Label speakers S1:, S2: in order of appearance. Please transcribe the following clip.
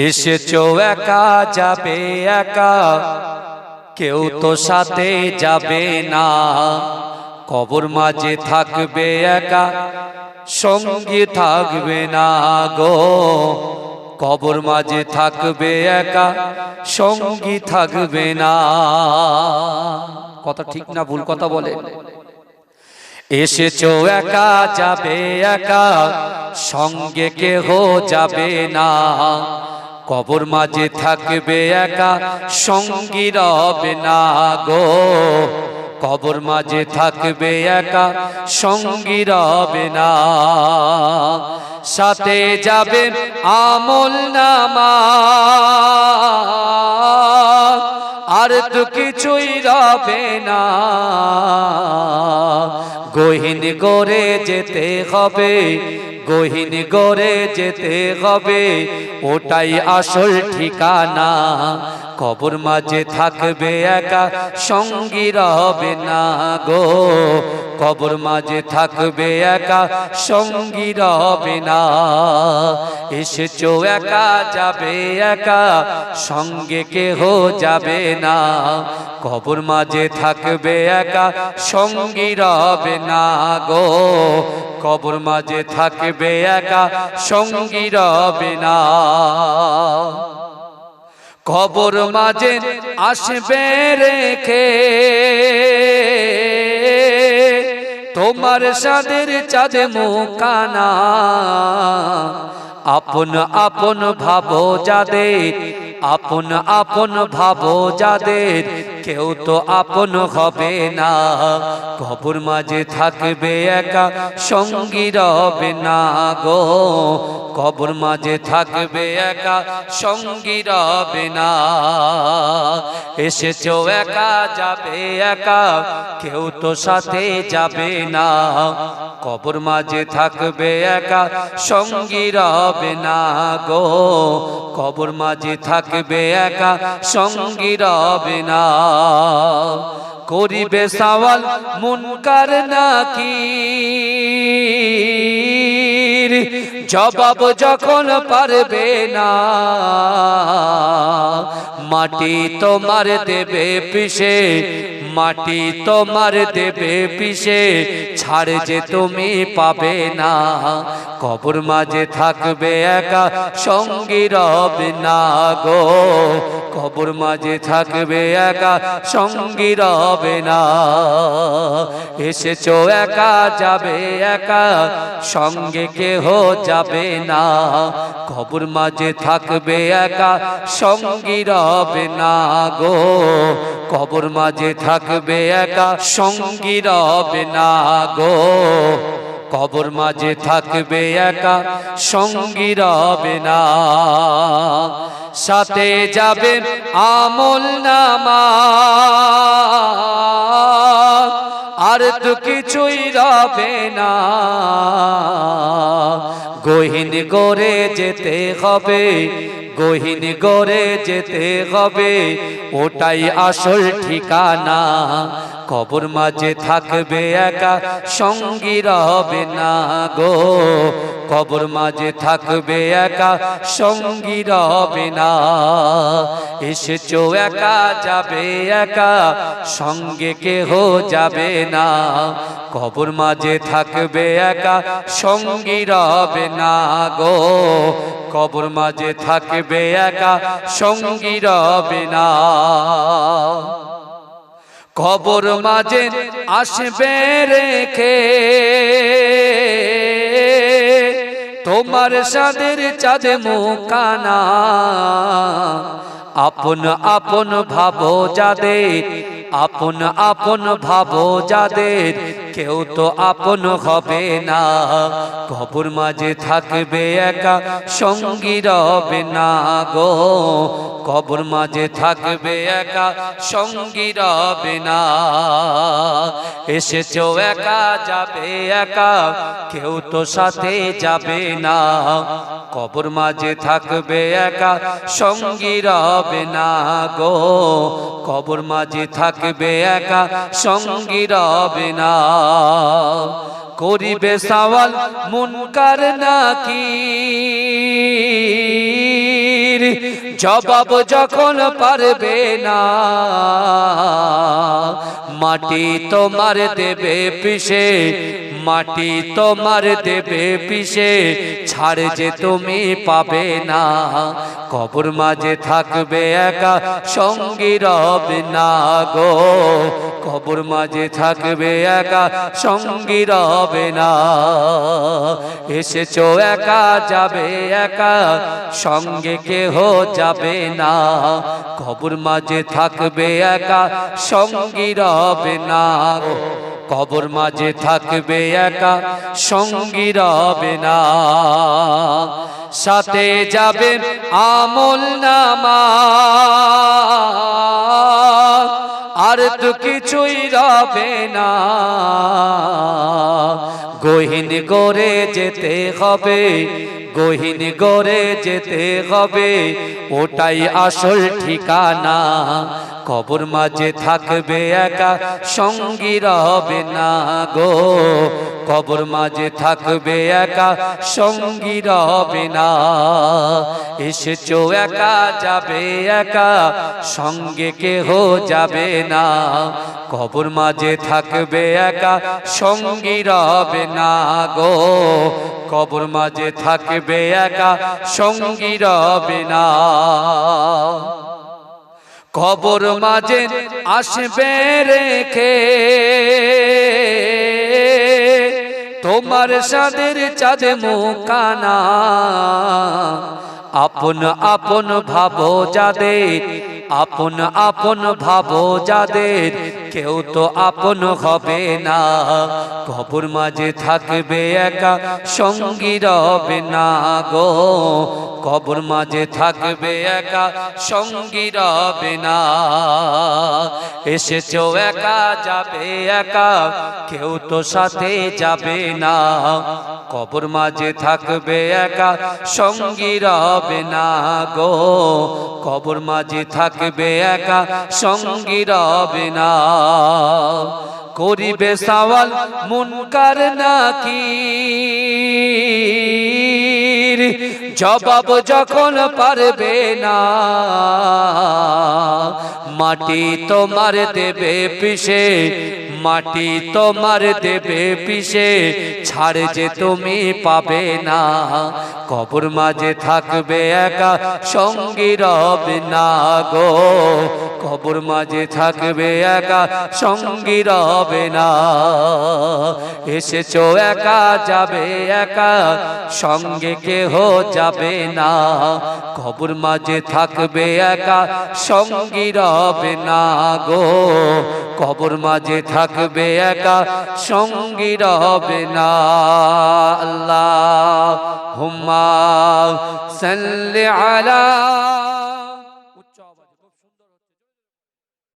S1: এসেছো একা যাবে একা, কেউ তো সাথে যাবে না। কবর মাঝে থাকবে একা, সঙ্গী থাকবে না গো। কবর মাঝে থাকবে একা, সঙ্গী থাকবে না। কথা ঠিক না ভুল কথা বলে? এসেছো একা যাবে একা, সঙ্গে কেহ যাবে না। কবর মাঝে থাকবে একা, সঙ্গী রবে না গো। কবর মাঝে থাকবে একা, সঙ্গী রবে না। সাথে যাবে আমল নামা, আর তো কিছুই রবে না। গহীন গড়ে যেতে হবে, গহীন গড়ে যেতে হবে, ওটাই আসল ঠিকানা। কবর মাঝে থাকবে একা, সঙ্গী রবে না গো। কবর মাঝে থাকবে একা, সঙ্গী রবে না। এসেছো একা যাবে একা, সঙ্গে কেহ যাবে না। কবর মাঝে থাকবে একা, সঙ্গী রবে না গো। কবর মাঝে থাকবে একা, সঙ্গী রবে না। কবর মাঝে আসবে রেখে তোমার সাদের চাঁদে মুখানা। আপন আপন ভাবো যাদের, আপন আপন ভাবো যাদের, কেউ তো আপন হবে না। কবর মাঝে থাকবে একা, সঙ্গী রবে না গো। কবর মাঝে থাকবে একা, সঙ্গী রবে না। এসেছো একা যাবে একা, কেউ তো সাথে যাবে না। কবর মাঝে থাকবে একা, সঙ্গী রবে না গো। কবর মাঝে থাকবে একা, সঙ্গী রবে না। করিবে সওয়াল মুনকার নাকির, জবাব যখন পারবে না। মাটি তোমার দেবে পিষে, মাটি তোমার দেবে পিষে, ছাড় যে তুমি পাবে না। কবর মাঝে থাকবে একা, সঙ্গী রবে না গো। কবর মাঝে থাকবে একা, সঙ্গী রবে না। এসেছো একা যাবে একা, সঙ্গে কেহ যাবে না। কবর মাঝে থাকবে একা, সঙ্গী রবে না গো। কবর মাঝে থাকবে একা, সঙ্গী রবে না গো। কবর মাঝে থাকবে একা, সঙ্গী রবে না। সাথে যাবে আমল নামা, আর তো কিছুই রবে না। গহীন গড়ে যেতে হবে, গহীন গড়ে যেতে হবে, ওটাই আসল ঠিকানা। কবর মাঝে থাকবে একা, সঙ্গী রবে না গো। কবর মাঝে থাকবে একা, সঙ্গী রবে না। এসেছো একা যাবে একা, সঙ্গে কেহ যাবে না। কবর মাঝে থাকবে একা, সঙ্গী রবে না গো। কবর মাঝে থাকবে একা, সঙ্গী রবে না। কবর মাঝে আসবে রেখে তোমার সাদের চাঁদে মুখানা। আপন আপন ভাবো যাদের, আপন আপন ভাবো যাদের, কেউ তো আপন হবে না। কবর মাঝে থাকবে একা, সঙ্গী রবে না গো। কবর মাঝে থাকবে একা, সঙ্গী রবে না। এসেছো একা যাবে একা, কেউ তো সাথে যাবে না। কবর মাঝে থাকবে একা, সঙ্গী রবে না গো। কবর মাঝে থাকবে একা, সঙ্গী রবে না। করিবে সওয়াল মুনকার নাকির, জবাব যখন পারবে না, মাটি তোমার দেবে পিষে, মাটি তোমার দেবে পিষে, ছাড় যে তুমি পাবে না। কবর মাঝে থাকবে একা, সঙ্গী রবে না গো। কবর মাঝে থাকবে একা, সঙ্গী রবে না। এসেছো একা, যাবে একা, সঙ্গে কেহ যাবে না। কবর মাঝে থাকবে একা, সঙ্গী রবে না গো। কবর মাঝে থাকবে একা, সঙ্গী রবে না। সাথে যাবে আমল নামা, আর তো কিছুই রবে না। গহীন গড়ে যেতে হবে, গহীন গড়ে যেতে হবে, ওটাই আসল ঠিকানা। কবর মাঝে থাকবে একা, সঙ্গী রবে না গো। কবর মাঝে থাকবে একা, সঙ্গী রবে না। এসেছো একা, যাবে একা, সঙ্গে কেহ যাবে না। কবর মাঝে থাকবে একা, সঙ্গী রবে না গো। কবর মাঝে থাকবে একা, সঙ্গী রবে না। কবর মাঝে আসবে রেখে তোমার সাদের চাঁদ মুখানা। আপন আপন ভাবো যাদের, আপন আপন ভাবো যাদের, কেউ তো আপন হবে না। কবর মাঝে থাকবে একা, সঙ্গী রবে না গো। কবর মাঝে থাকবে একা, সঙ্গী রবে না। এসেছো একা, যাবে একা, কেউ তো সাথে যাবে না। কবর মাঝে থাকবে একা, সঙ্গী রবে না গো। কবর মাঝে থাকবে একা, সঙ্গী রবে না। করিবে সওয়াল মুনকার নাকির, জবাব যখন পারবে না, মাটি তোমার দেবে পিষে, মাটি তোমার দেবে পিষে, ছাড় যে তুমি পাবে না। কবর মাঝে থাকবে একা, সঙ্গী রবে না গো। কবর মাঝে থাকবে একা, সঙ্গী রবে না। এসেছো একা, যাবে একা, সঙ্গে কেহ যাবে না। কবর মাঝে থাকবে একা, সঙ্গী রবে না গো। কবর মাঝে থাকবে একা, সঙ্গী রবে না। আল্লাহুম্মা সাল্লি আলা